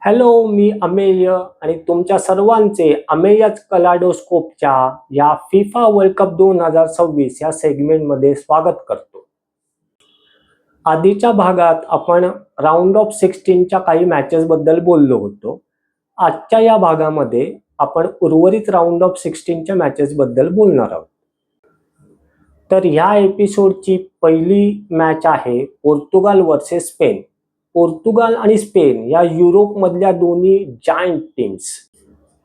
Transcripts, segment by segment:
Hello, मी अमेय आणि तुमच्या सर्वांचे अमेयच कलाडोस्कोपच्या या फिफा वर्ल्ड कप 2026 या सेगमेंटमध्ये स्वागत करतो. आधीच्या भागात आपण राऊंड ऑफ 16च्या काही मॅचेस बद्दल बोललो होतो. आजच्या या भागामध्ये आपण उर्वरित राऊंड ऑफ 16च्या मॅचेस बद्दल बोलणार आहोत. तर ह्या एपिसोडची पहिली मॅच आहे पोर्तुगाल वर्सेस स्पेन. पोर्तुगाल आणि स्पेन या युरोपमधल्या दोन्ही जायंट टीम्स.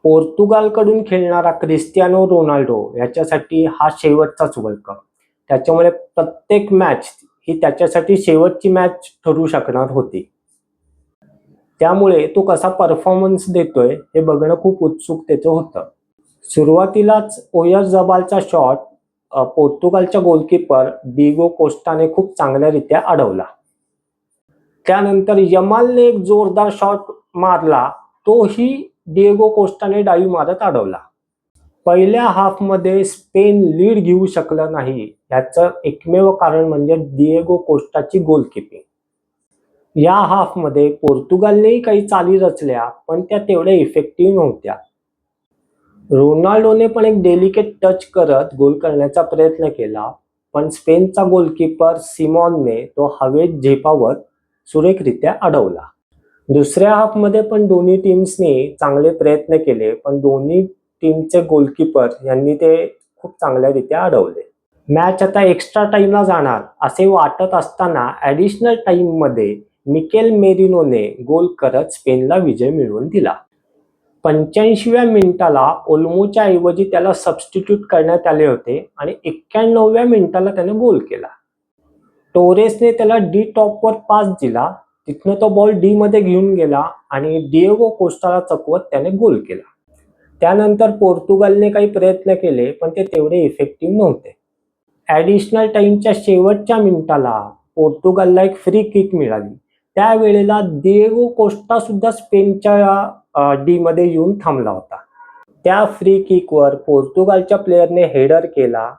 पोर्तुगालकडून खेळणारा क्रिस्टियानो रोनाल्डो याच्यासाठी हा शेवटचाच वर्ल्ड कप. त्याच्यामुळे प्रत्येक मॅच ही त्याच्यासाठी शेवटची मॅच ठरू शकणार होती. त्यामुळे तो कसा परफॉर्मन्स देतोय हे बघणं खूप उत्सुकतेचं होतं. सुरुवातीलाच ओयारझबालचा शॉट पोर्तुगालच्या गोलकीपर डिगो कोस्टाने खूप चांगल्यारीत्या अडवला. त्यानंतर यमालने एक जोरदार शॉट मारला, तोही डिएगो कोस्टाने डाईव्ह मारत अडवला. पहिल्या हाफमध्ये स्पेन लीड घेऊ शकला नाही. याचं एकमेव कारण म्हणजे डिएगो कोस्टाची गोलकीपिंग. या हाफमध्ये पोर्तुगालनेही काही चाली रचल्या, पण त्या तेवढ्या इफेक्टिव्ह नव्हत्या. रोनाल्डोने पण एक डेलिकेट टच करत गोल करण्याचा प्रयत्न केला, पण स्पेनचा गोलकीपर सिमॉनने तो हवेत झेपावत सुरेखरित्या अडवला. दुसऱ्या हाफमध्ये पण दोन्ही टीम्सनी चांगले प्रयत्न केले, पण दोन्ही टीमचे गोलकीपर यांनी ते खूप चांगल्यारीत्या अडवले. मॅच आता एक्स्ट्रा टाइमला जाणार असे वाटत असताना ॲडिशनल टाइममध्ये मिकेल मेरिनोने गोल करत स्पेनला विजय मिळवून दिला. 85व्या मिनिटाला ओल्मोच्या ऐवजी त्याला सबस्टिट्यूट करण्यात आले होते आणि 91व्या मिनिटाला त्याने गोल केला. टोरेसने त्याला डी टॉपवर पास दिला, तिथनं तो बॉल डी मध्ये घेऊन गेला आणि डिएगो कोस्टाला चकवत त्याने गोल केला. त्यानंतर पोर्तुगालने काही प्रयत्न केले, पण ते तेवढे इफेक्टिव्ह नव्हते. ॲडिशनल टाइमच्या शेवटच्या मिनिटाला पोर्तुगालला एक फ्री किक मिळाली. त्यावेळेला डिएगो कोस्टा सुद्धा स्पेनच्या डी मध्ये येऊन थांबला होता. त्या फ्री किकवर पोर्तुगालच्या प्लेयरने हेडर केला,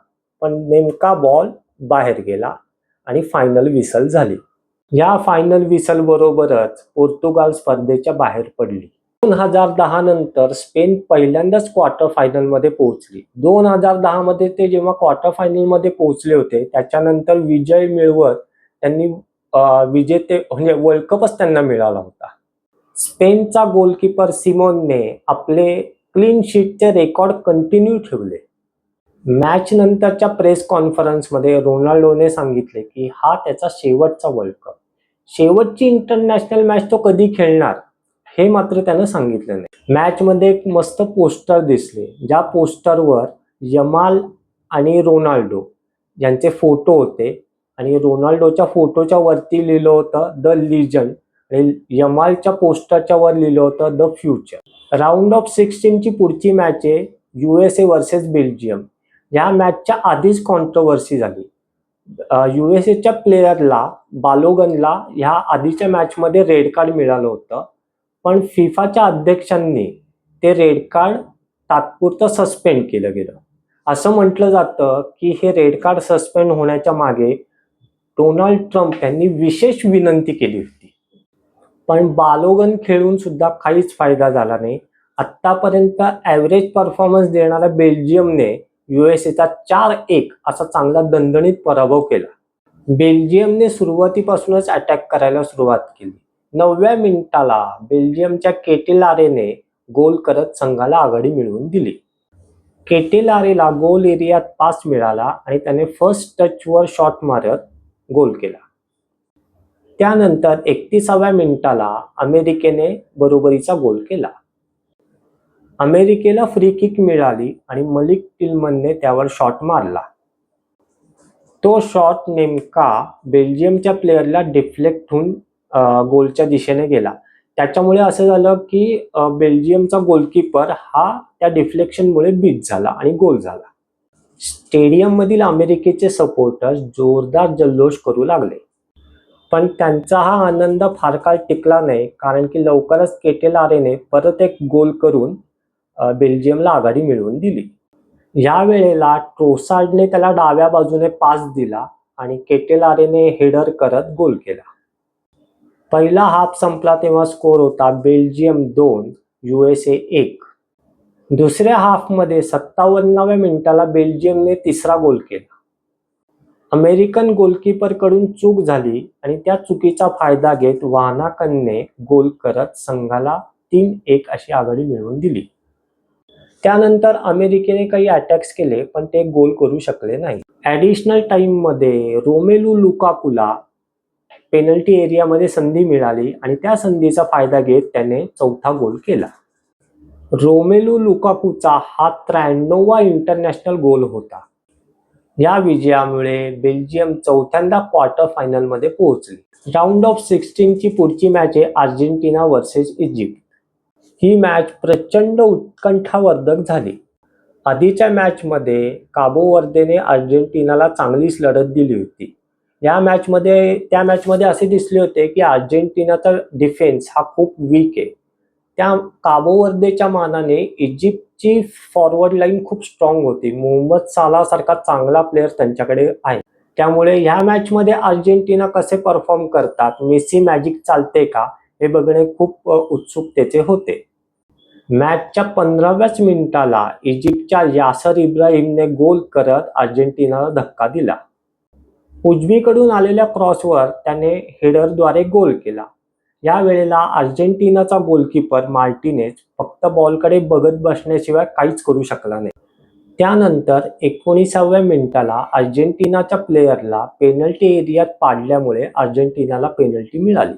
पण नेमका बॉल बाहेर गेला आणि फायनल विसल झाली. या फायनल विसल बरोबरच पोर्तुगाल स्पर्धेच्या बाहेर पडली. 2010 नंतर स्पेन पहिल्यांदाच क्वार्टर फायनल मध्ये पोहोचली. 2010 मध्ये ते जेव्हा क्वार्टर फायनल मध्ये पोहोचले होते, त्याच्यानंतर विजय मिळवत त्यांनी विजेते म्हणजे वर्ल्ड कपच त्यांना मिळाला होता. स्पेनचा गोलकीपर सिमोनने आपले क्लीन शीटचे रेकॉर्ड कंटिन्यू ठेवले. मॅच नंतरच्या प्रेस कॉन्फरन्समध्ये रोनाल्डोने सांगितले की हा त्याचा शेवटचा वर्ल्ड कप. शेवटची इंटरनॅशनल मॅच तो कधी खेळणार हे मात्र त्यानं सांगितलं नाही. मॅचमध्ये एक मस्त पोस्टर दिसले, ज्या पोस्टरवर यमाल आणि रोनाल्डो यांचे फोटो होते आणि रोनाल्डोच्या फोटोच्या वरती लिहिलं होतं द लिजंड आणि यमालच्या पोस्टरच्या वर लिहिलं होतं द फ्युचर. राऊंड ऑफ 16ची पुढची मॅच आहे USA वर्सेस बेल्जियम. या मॅचच्या आधीच कॉन्ट्रोवर्सी झाली. USAच्या प्लेयरला बालोगनला ह्या आधीच्या मॅचमध्ये रेड कार्ड मिळालं होतं, पण फिफाच्या अध्यक्षांनी ते रेड कार्ड तात्पुरतं सस्पेंड केलं गेलं. असं म्हटलं जातं की हे रेड कार्ड सस्पेंड होण्याच्या मागे डोनाल्ड ट्रम्प यांनी विशेष विनंती केली होती, पण बालोगन खेळून सुद्धा काहीच फायदा झाला नाही. आतापर्यंत ॲव्हरेज परफॉर्मन्स देणाऱ्या बेल्जियमने USAचा 4-1 असा चांगला दणदणीत पराभव केला. बेल्जियमने सुरुवातीपासूनच अटॅक करायला सुरुवात केली. 9व्या मिनिटाला बेल्जियमच्या केटेलारेने गोल करत संघाला आघाडी मिळवून दिली. केटेलारेला गोल एरियात पास मिळाला आणि त्याने फर्स्ट टचवर शॉट मारत गोल केला. त्यानंतर 31व्या मिनिटाला अमेरिकेने बरोबरीचा गोल केला. अमेरिकेला फ्री किक मिळाली आणि मलिक टिलमनने त्यावर शॉट मारला. तो शॉट नेमका बेल्जियमच्या प्लेयरला डिफ्लेक्ट होऊन गोलच्या दिशेने गेला. त्याच्यामुळे असं झालं की बेल्जियमचा गोलकीपर हा त्या डिफ्लेक्शनमुळे बीट झाला आणि गोल झाला. स्टेडियम मधील अमेरिकेचे सपोर्टर्स जोरदार जल्लोष करू लागले, पण त्यांचा हा आनंद फार काळ टिकला नाही, कारण की लवकरच केटेलारेने परत एक गोल करून बेल्जियमला आघाडी मिळवून दिली. या वेळेला ट्रोसार्डने त्याला डाव्या बाजूने पास दिला आणि केटेलारेने हेडर करत गोल केला. पहिला हाफ संपला तेव्हा स्कोर होता बेल्जियम 2 USA 1. दुसऱ्या हाफमध्ये 57व्या मिनिटाला बेल्जियमने तिसरा गोल केला. अमेरिकन गोलकीपरकडून चूक झाली आणि त्या चुकीचा फायदा घेत वाहनाकनने गोल करत संघाला 3-1 अशी आघाडी मिळवून दिली. त्यानंतर अमेरिकेने काही अटॅक्स केले पण ते गोल करू शकले नाही. ॲडिशनल टाइममध्ये रोमेलू लुकाकूला पेनल्टी एरियामध्ये संधी मिळाली आणि त्या संधीचा फायदा घेत त्याने चौथा गोल केला. रोमेलू लुकाकूचा हा 93वा इंटरनॅशनल गोल होता. या विजयामुळे बेल्जियम चौथ्यांदा क्वार्टर फायनलमध्ये पोहोचली. राऊंड ऑफ 16 ची पुढची मॅच आहे अर्जेंटिना वर्सेस इजिप्त. ही मॅच प्रचंड उत्कंठावर्धक झाली. आधीच्या मॅचमध्ये काबो वर्देने अर्जेंटिनाला चांगलीच लढत दिली होती. त्या मॅचमध्ये असे दिसले होते की अर्जेंटिनाचा डिफेन्स हा खूप वीक आहे. त्या काबो वर्देच्या मानाने इजिप्तची फॉरवर्ड लाईन खूप स्ट्रॉंग होती. मोहम्मद साला सारखा चांगला प्लेयर त्यांच्याकडे आहे. त्यामुळे ह्या मॅचमध्ये अर्जेंटिना कसे परफॉर्म करतात, मेसी मॅजिक चालते का हे बघणे खूप उत्सुकतेचे होते. मॅचच्या 15व्याच मिनिटाला इजिप्तच्या यासर इब्राहिमने गोल करत अर्जेंटिनाला धक्का दिला. उजवीकडून आलेल्या क्रॉसवर त्याने हेडरद्वारे गोल केला. या वेळेला अर्जेंटिनाचा गोलकीपर मार्टिनेज फक्त बॉलकडे बघत बसण्याशिवाय काहीच करू शकला नाही. त्यानंतर 19व्या मिनिटाला अर्जेंटिनाच्या प्लेयरला पेनल्टी एरियात पाडल्यामुळे अर्जेंटिनाला पेनल्टी मिळाली.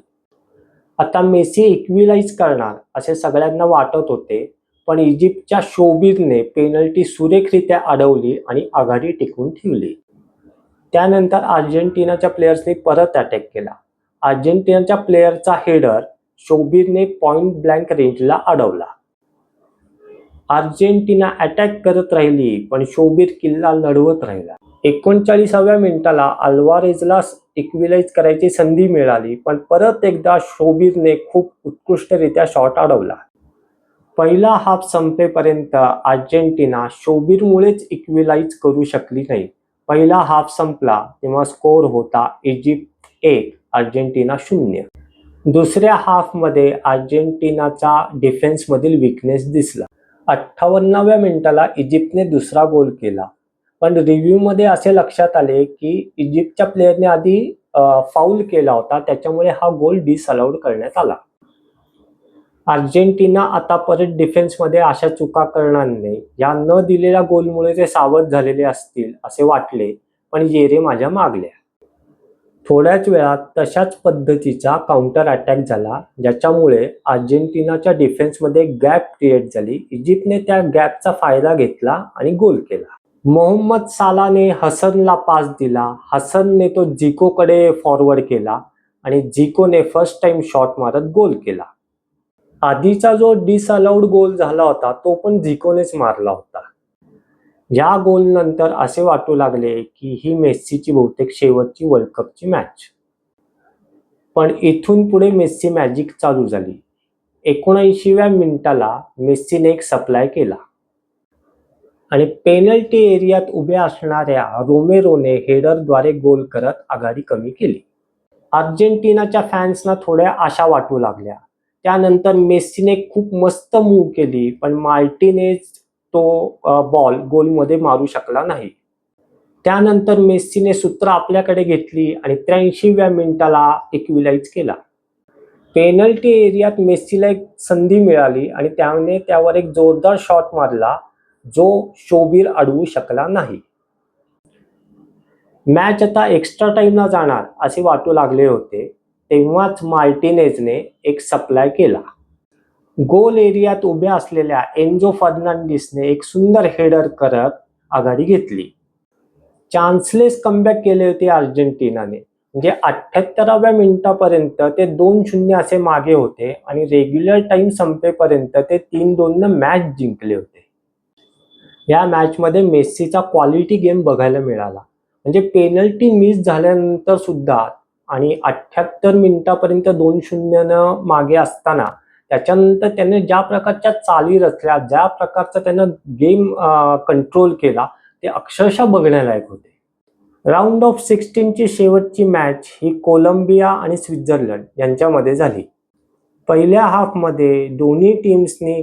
आता मेसी इक्विलाइज करणार असे सगळ्यांना वाटत होते पण इजिप्तच्या शोबीरने पेनल्टी सुरेखरित्या अडवली आणि आघाडी टिकवून ठेवली. त्यानंतर अर्जेंटिनाच्या प्लेयर्सने परत अटॅक केला. अर्जेंटिनाच्या प्लेयरचा हेडर शोबीरने पॉइंट ब्लँक रेंजला अडवला. अर्जेंटिना अटॅक करत राहिली पण शोबीर किल्ला लढवत राहिला. 39व्या मिनिटाला अल्वारेजला इक्विलाइज करायची संधी मिळाली पण परत एकदा शोबीरने खूप उत्कृष्टरित्या शॉट अडवला. पहिला हाफ संपेपर्यंत अर्जेंटिना शोबीरमुळेच इक्विलाइज करू शकली नाही. पहिला हाफ संपला तेव्हा स्कोर होता इजिप्त 1 अर्जेंटिना 0. दुसऱ्या हाफमध्ये अर्जेंटिनाचा डिफेन्समधील विकनेस दिसला. 58व्या मिनिटाला इजिप्तने दुसरा गोल केला पण रिव्ह्यूमध्ये असे लक्षात आले की इजिप्तच्या प्लेयरने आधी फाऊल केला होता, त्याच्यामुळे हा गोल डिसअलाउड करण्यात आला. अर्जेंटिना आता परत डिफेन्समध्ये अशा चुका करणार नाही. या न दिलेल्या गोलमुळे ते सावध झालेले असतील असे वाटले पण येरे माझ्या मागल्या. थोड्याच वेळात तशाच पद्धतीचा काउंटर अटॅक झाला ज्याच्यामुळे अर्जेंटिनाच्या डिफेन्समध्ये गॅप क्रिएट झाली. इजिप्तने त्या गॅपचा फायदा घेतला आणि गोल केला. मोहम्मद सालाने हसनला पास दिला. हसनने तो झिकोकडे फॉरवर्ड केला आणि झिकोने फर्स्ट टाइम शॉट मारत गोल केला. आधीचा जो डिसअलाउड गोल झाला होता तो पण झिकोनेच मारला होता. या गोल नंतर असे वाटू लागले की ही मेस्सीची बहुतेक शेवटची वर्ल्ड कपची मॅच. पण इथून पुढे मेस्सी मॅजिक चालू झाली. 79व्या मिनिटाला मेस्सीने एक सप्लाय केला आणि पेनल्टी एरियात उभे असणाऱ्या रोमेरोने हेडरद्वारे गोल करत आघाडी कमी केली. अर्जेंटिनाच्या फॅन्सना थोड्या आशा वाटू लागल्या. त्यानंतर मेस्सीने खूप मस्त मूव्ह केली पण मार्टिनेज तो बॉल गोलमध्ये मारू शकला नाही. त्यानंतर मेस्सीने सूत्र आपल्याकडे घेतली आणि 83व्या मिनिटाला इक्विलाइज केला. पेनल्टी एरियात मेस्सीला एक संधी मिळाली आणि त्याने त्यावर एक जोरदार शॉट मारला जो शोबीर अडवू शकला नाही. मॅच आता एक्स्ट्रा टाइमला जाणार असे वाटू लागले होते तेव्हाच मार्टिनेजने एक सप्लाय केला. गोल एरियात उभ्या असलेल्या एन्झो फर्नांडिसने एक सुंदर हेडर करत आघाडी घेतली. चान्सलेस कमबॅक केले होते अर्जेंटिनाने. म्हणजे 78व्या मिनिटापर्यंत ते 2-0 असे मागे होते आणि रेग्युलर टाइम संपेपर्यंत ते 3-2 मॅच जिंकले होते. या मॅचमध्ये मेस्सीचा क्वालिटी गेम बघायला मिळाला. म्हणजे पेनल्टी मिस झाल्यानंतर सुद्धा आणि 78 मिनिटापर्यंत 2-0 मागे असताना त्याच्यानंतर त्याने ज्या प्रकारच्या चाली रचल्या, ज्या प्रकारचा त्यानं गेम कंट्रोल केला ते अक्षरशः बघण्यालायक होते. राऊंड ऑफ 16 ची शेवटची मॅच ही कोलंबिया आणि स्वित्झर्लंड यांच्यामध्ये झाली. पहिल्या हाफमध्ये दोन्ही टीम्सनी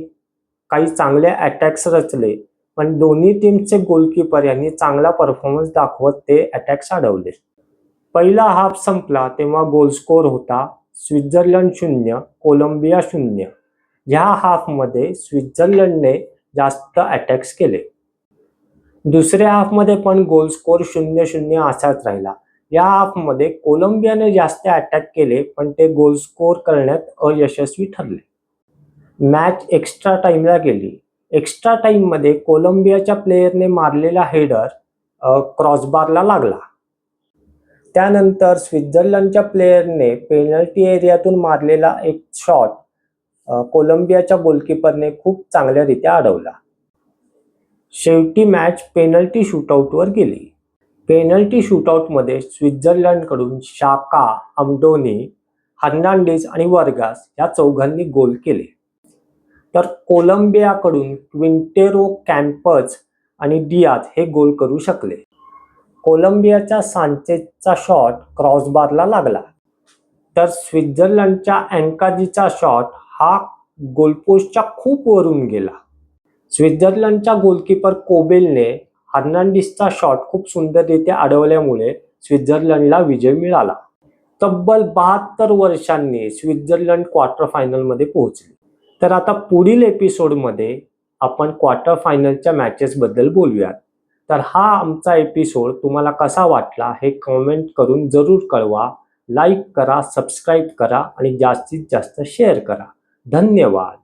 काही चांगले अटॅक्स रचले, पण दोन्ही टीमचे गोलकीपर यांनी चांगला परफॉर्मन्स दाखवत ते अटॅक्स अडवले. पहिला हाफ संपला तेव्हा गोल स्कोर होता स्वित्झर्लंड 0 कोलंबिया 0. ह्या हाफमध्ये स्वित्झर्लंडने जास्त अटॅक्स केले. दुसऱ्या हाफमध्ये पण गोल स्कोर 0-0 असाच राहिला. या हाफमध्ये कोलंबियाने जास्त अटॅक केले, पण ते गोल स्कोर करण्यात अयशस्वी ठरले. मॅच एक्स्ट्रा टाइमला गेली. एक्स्ट्रा टाइममध्ये कोलंबियाच्या प्लेयरने मारलेला हेडर क्रॉसबारला लागला. त्यानंतर स्वित्झर्लंडच्या प्लेयरने पेनल्टी एरियातून मारलेला एक शॉट कोलंबियाच्या गोलकीपरने खूप चांगल्यारीत्या अडवला. शेवटी मॅच पेनल्टी शूटआउटवर गेली. पेनल्टी शूटआउटमध्ये स्वित्झर्लंडकडून शाका, अमडोनी, हर्नांडिस आणि वर्गास या चौघांनी गोल केले. तर कोलंबियाकडून क्विंटेरो कॅम्पस आणि डियाज हे गोल करू शकले. कोलंबियाच्या सांचेजचा शॉट क्रॉसबारला लागला, तर स्वित्झर्लंडच्या अँकाजीचा शॉट हा गोलपोस्टच्या खूप वरून गेला. स्वित्झर्लंडच्या गोलकीपर कोबेलने हर्नांडिसचा शॉट खूप सुंदररित्या अडवल्यामुळे स्वित्झर्लंडला विजय मिळाला. तब्बल 72 वर्षांनी स्वित्झर्लंड क्वार्टर फायनलमध्ये पोहोचले. तर आता पुढील एपिसोडमध्ये आपण क्वार्टर फायनलच्या मॅचेसबद्दल बोलूयात. तर हा आमचा एपिसोड तुम्हाला कसा वाटला हे कमेंट करून जरूर कळवा. लाईक करा, सबस्क्राईब करा आणि जास्तीत जास्त शेअर करा. धन्यवाद.